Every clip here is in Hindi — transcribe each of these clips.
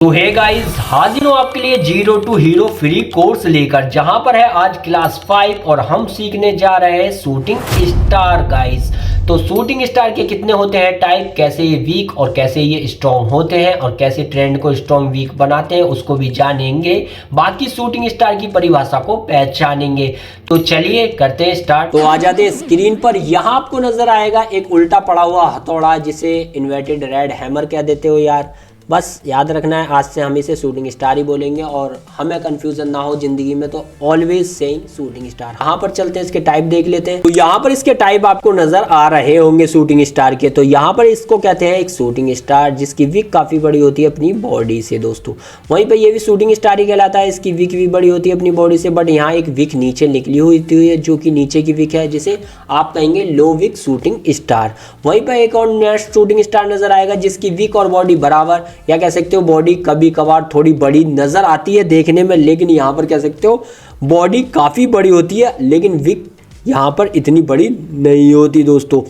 तो है गाइस, हाजिर हूँ आपके लिए zero to hero free course लेकर, जहां पर है आज क्लास 5 और हम सीखने जा रहे हैं शूटिंग स्टार गाइस। तो शूटिंग स्टार के कितने होते हैं टाइप, कैसे ये वीक और कैसे ये स्ट्रॉन्ग होते हैं और कैसे ट्रेंड को स्ट्रॉन्ग वीक बनाते हैं उसको भी जानेंगे। बाकी शूटिंग स्टार की परिभाषा को पहचानेंगे। तो चलिए करते हैं स्टार्ट। तो आ जाते हैं स्क्रीन पर। यहाँ आपको नजर आएगा एक उल्टा पड़ा हुआ हथौड़ा, जिसे इन्वर्टेड रेड हैमर कह देते हो यार। बस याद रखना है, आज से हम इसे शूटिंग स्टार ही बोलेंगे और हमें कंफ्यूजन ना हो जिंदगी में, तो ऑलवेज सेइंग शूटिंग स्टार। यहाँ पर चलते हैं, इसके टाइप देख लेते हैं। तो यहाँ पर इसके टाइप आपको नजर आ रहे होंगे शूटिंग स्टार के। तो यहाँ पर इसको कहते हैं एक शूटिंग स्टार जिसकी विक काफी बड़ी होती है अपनी बॉडी से दोस्तों। वहीं पर ये भी शूटिंग स्टार ही कहलाता है, इसकी विक भी बड़ी होती है अपनी बॉडी से, बट यहाँ एक विक नीचे निकली हुई है जो कि नीचे की विक है, जिसे आप कहेंगे लो विक शूटिंग स्टार। वहीं पर एक और नेक्स्ट शूटिंग स्टार नजर आएगा जिसकी विक और बॉडी बराबर, या कह सकते हो बॉडी कभी कभार थोड़ी बड़ी नजर आती है देखने में, लेकिन यहां पर कह सकते हो बॉडी काफी बड़ी होती है लेकिन विक यहां पर इतनी बड़ी नहीं होती दोस्तों।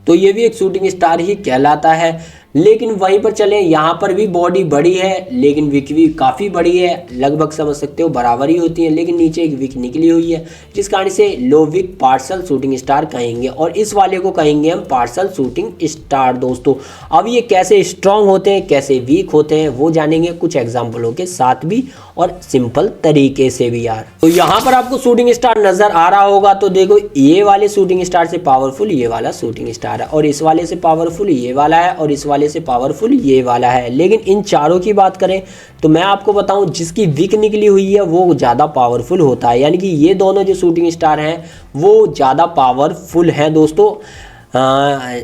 तो ये भी एक शूटिंग स्टार ही कहलाता है। लेकिन वहीं पर चले, यहाँ पर भी बॉडी बड़ी है लेकिन विक भी काफ़ी बड़ी है, लगभग समझ सकते हो बराबर ही होती है, लेकिन नीचे एक विक निकली हुई है जिस कारण से लो विक पार्सल शूटिंग स्टार कहेंगे, और इस वाले को कहेंगे हम पार्सल शूटिंग स्टार दोस्तों। अब ये कैसे स्ट्रॉन्ग होते हैं कैसे वीक होते हैं वो जानेंगे कुछ एग्जाम्पलों के साथ भी और सिंपल तरीके से भी यार। तो यहाँ पर आपको शूटिंग स्टार नजर आ रहा होगा, तो देखो ये वाले शूटिंग स्टार से पावरफुल ये वाला शूटिंग स्टार है, और इस वाले से पावरफुल ये वाला है, और इस वाले से पावरफुल ये वाला है। लेकिन इन चारों की बात करें तो मैं आपको बताऊं, जिसकी विक निकली हुई है वो ज़्यादा पावरफुल होता है, यानी कि ये दोनों जो शूटिंग स्टार हैं वो ज़्यादा पावरफुल हैं दोस्तों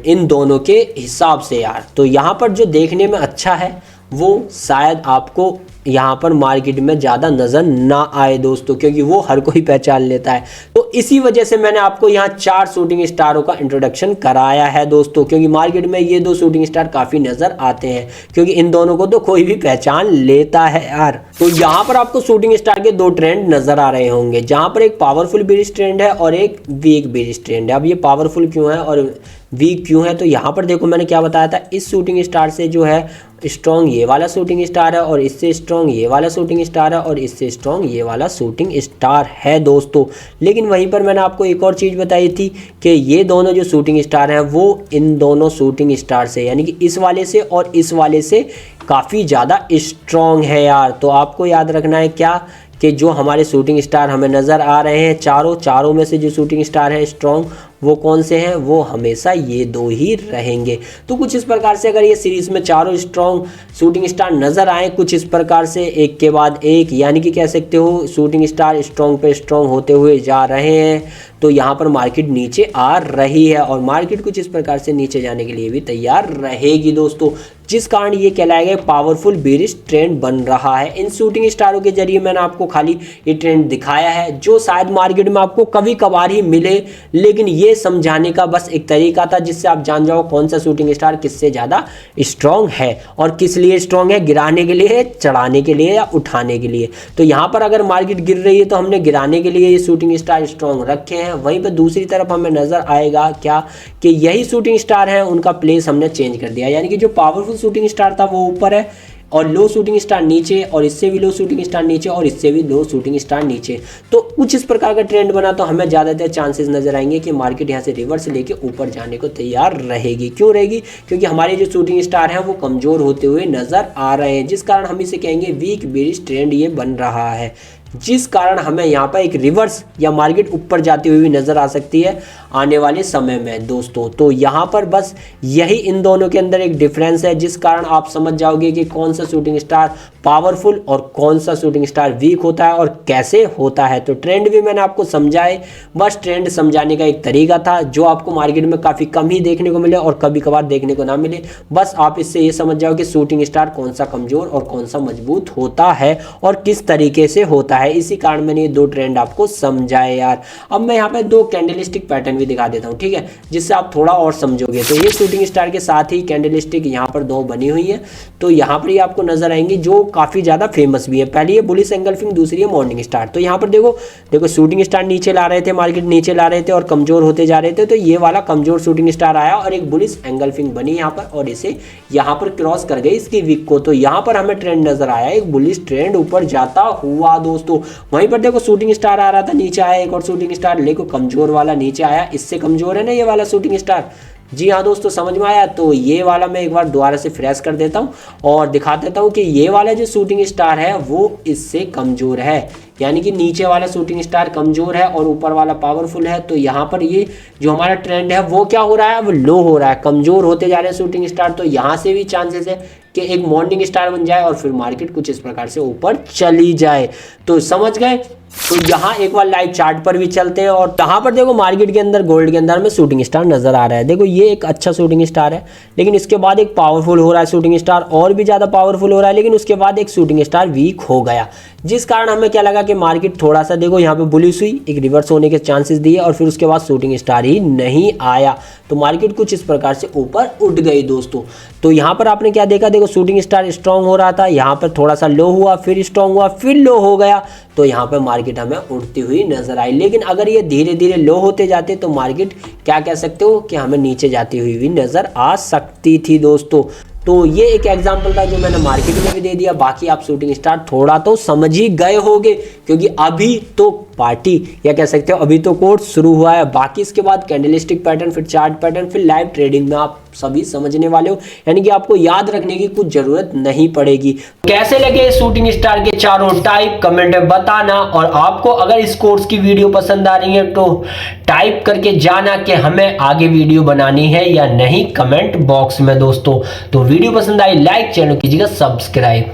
इन दोनों के हिसाब से यार। तो यहाँ पर जो देखने में अच्छा है वो शायद आपको यहाँ पर मार्केट में ज़्यादा नज़र ना आए दोस्तों, क्योंकि वो हर कोई पहचान लेता है। तो इसी वजह से मैंने आपको यहाँ 4 शूटिंग स्टारों का इंट्रोडक्शन कराया है दोस्तों, क्योंकि मार्केट में ये 2 शूटिंग स्टार काफ़ी नज़र आते हैं, क्योंकि इन दोनों को तो कोई भी पहचान लेता है यार। तो यहाँ पर आपको शूटिंग स्टार के 2 ट्रेंड नज़र आ रहे होंगे, जहाँ पर एक पावरफुल बेरिश ट्रेंड है और एक वीक बेरिश ट्रेंड है। अब ये पावरफुल क्यों है और वीक क्यों है, तो यहाँ पर देखो मैंने क्या बताया था, इस शूटिंग स्टार से जो है स्ट्रॉन्ग ये वाला शूटिंग स्टार है, और इससे स्ट्रॉन्ग ये वाला शूटिंग स्टार है, और इससे स्ट्रॉन्ग ये वाला शूटिंग स्टार है दोस्तों। लेकिन वहीं पर मैंने आपको एक और चीज़ बताई थी कि ये दोनों जो शूटिंग स्टार हैं वो इन दोनों शूटिंग स्टार से, यानी कि इस वाले से और इस वाले से काफ़ी ज़्यादा स्ट्रॉन्ग है यार। तो आपको याद रखना है क्या कि जो हमारे शूटिंग स्टार हमें नज़र आ रहे हैं चारों में से जो शूटिंग स्टार हैं स्ट्रॉन्ग, वो कौन से हैं, वो हमेशा ये 2 ही रहेंगे। तो कुछ इस प्रकार से अगर ये सीरीज में चारों स्ट्रॉन्ग शूटिंग स्टार नज़र आए कुछ इस प्रकार से एक के बाद एक, यानी कि कह सकते हो शूटिंग स्टार स्ट्रॉन्ग पे स्ट्रॉन्ग होते हुए जा रहे हैं, तो यहाँ पर मार्केट नीचे आ रही है और मार्केट कुछ इस प्रकार से नीचे जाने के लिए भी तैयार रहेगी दोस्तों, जिस कारण ये कहलाएगा पावरफुल बेरिश ट्रेंड बन रहा है। इन शूटिंग स्टारों के जरिए मैंने आपको खाली ये ट्रेंड दिखाया है, जो शायद मार्केट में आपको कभी कभार ही मिले, लेकिन ये समझाने का बस एक तरीका था जिससे आप जान जाओ कौन सा शूटिंग स्टार किससे ज़्यादा स्ट्रॉन्ग है और किस लिए स्ट्रॉन्ग है, गिराने के लिए, चढ़ाने के लिए या उठाने के लिए। तो यहाँ पर अगर मार्केट गिर रही है तो हमने गिराने के लिए ये शूटिंग स्टार स्ट्रॉन्ग रखे हैं, वहीं पर दूसरी तरफ हमें नज़र आएगा क्या कि यही शूटिंग स्टार हैं उनका प्लेस हमने चेंज कर दिया, यानी कि जो पावरफुल शूटिंग स्टार था वो ऊपर है और लो शूटिंग स्टार नीचे, और इससे भी लो शूटिंग स्टार नीचे, और इससे भी लो शूटिंग स्टार नीचे। तो कुछ इस प्रकार का ट्रेंड बना, तो हमें ज़्यादातर चांसेस नजर आएंगे कि मार्केट यहाँ से रिवर्स लेके ऊपर जाने को तैयार रहेगी। क्यों रहेगी, क्योंकि हमारे जो शूटिंग स्टार हैं वो कमज़ोर होते हुए नज़र आ रहे हैं, जिस कारण हम इसे कहेंगे वीक बेरिश ट्रेंड ये बन रहा है, जिस कारण हमें यहाँ पर एक रिवर्स या मार्केट ऊपर जाती हुई भी नज़र आ सकती है आने वाले समय में दोस्तों। तो यहाँ पर बस यही इन दोनों के अंदर एक डिफरेंस है, जिस कारण आप समझ जाओगे कि कौन सा शूटिंग स्टार पावरफुल और कौन सा शूटिंग स्टार वीक होता है और कैसे होता है। तो ट्रेंड भी मैंने आपको समझाए, बस ट्रेंड समझाने का एक तरीका था जो आपको मार्केट में काफ़ी कम ही देखने को मिले और कभी कभार देखने को ना मिले। बस आप इससे ये समझ जाओ कि शूटिंग स्टार कौन सा कमज़ोर और कौन सा मजबूत होता है और किस तरीके से होता है। है, इसी कारण मैंने ये दो ट्रेंड आपको समझाए यार। अब मैं यहाँ पे दो कैंडलस्टिक पैटर्न भी दिखा देता हूँ, ठीक है, जिससे आप थोड़ा और समझोगे। तो ये शूटिंग स्टार के साथ ही कैंडलस्टिक यहाँ पर दो बनी हुई है, तो यहाँ पर ये आपको नजर आएंगी जो काफी ज्यादा फेमस भी है। पहली है बुलिश एंगल्फिंग, दूसरी है मॉर्निंग स्टार। तो यहाँ पर देखो शूटिंग स्टार नीचे ला रहे थे, मार्केट नीचे ला रहे थे और कमजोर होते जा रहे थे, तो ये वाला कमजोर शूटिंग स्टार आया और एक बुलिश एंगल्फिंग बनी यहाँ पर और इसे यहाँ पर क्रॉस कर गई इसकी वीक को। तो यहाँ पर हमें ट्रेंड नजर आया, एक बुलिश ट्रेंड ऊपर जाता हुआ दोस्तों। वहीं पर देखो शूटिंग स्टार आ रहा था, नीचे आया एक और शूटिंग स्टार, लेकिन कमजोर वाला नीचे आया, इससे कमजोर है ना ये वाला शूटिंग स्टार। जी हाँ दोस्तों, समझ में आया। तो ये वाला मैं एक बार दोबारा से फ्रेश कर देता हूँ और दिखा देता हूँ कि ये वाला जो शूटिंग स्टार है वो इससे कमजोर है, यानी कि नीचे वाला शूटिंग स्टार कमजोर है और ऊपर वाला पावरफुल है। तो यहाँ पर ये जो हमारा ट्रेंड है वो क्या हो रहा है, वो लो हो रहा है, कमजोर होते जा रहे हैं शूटिंग स्टार। तो यहाँ से भी चांसेस है कि एक मॉर्निंग स्टार बन जाए और फिर मार्केट कुछ इस प्रकार से ऊपर चली जाए। तो समझ गए। तो यहाँ एक बार लाइव चार्ट पर भी चलते हैं और यहाँ पर देखो मार्केट के अंदर गोल्ड के अंदर में शूटिंग स्टार नजर आ रहा है। देखो ये एक अच्छा शूटिंग स्टार है, लेकिन इसके बाद एक पावरफुल हो रहा है शूटिंग स्टार, और भी ज्यादा पावरफुल हो रहा है, लेकिन उसके बाद एक शूटिंग स्टार वीक हो गया, जिस कारण हमें क्या लगा कि मार्केट थोड़ा सा देखो यहाँ पे बुलिश हुई, एक रिवर्स होने के चांसेस दिए और फिर उसके बाद शूटिंग स्टार ही नहीं आया, तो मार्केट कुछ इस प्रकार से ऊपर उठ गई दोस्तों। तो यहाँ पर आपने क्या देखा, देखो शूटिंग स्टार स्ट्रांग हो रहा था, यहाँ पर थोड़ा सा लो हुआ, फिर स्ट्रांग हुआ, फिर लो हो गया, तो यहाँ पर मार्केट हमें उड़ती हुई नजर आई। लेकिन अगर ये धीरे धीरे लो होते जाते तो मार्केट क्या कह सकते हो कि हमें नीचे जाती हुई भी नजर आ सकती थी दोस्तों। तो ये एक एग्जांपल था जो मैंने मार्केट में भी दे दिया। बाकी आप शूटिंग स्टार थोड़ा तो समझ ही गए होंगे, क्योंकि अभी तो पार्टी या कह सकते हो अभी तो कोर्स शुरू हुआ है। बाकी इसके बाद कैंडलस्टिक पैटर्न, फिर चार्ट पैटर्न, फिर लाइव ट्रेडिंग में आप सभी समझने वाले हो, यानी कि आपको याद रखने की कुछ जरूरत नहीं पड़ेगी। कैसे लगे शूटिंग स्टार के चारों टाइप कमेंट में बताना, और आपको अगर इस कोर्स की वीडियो पसंद आ रही है तो टाइप करके जाना कि हमें आगे वीडियो बनानी है या नहीं कमेंट बॉक्स में दोस्तों। तो वीडियो पसंद आई लाइक, चैनल कीजिएगा सब्सक्राइब।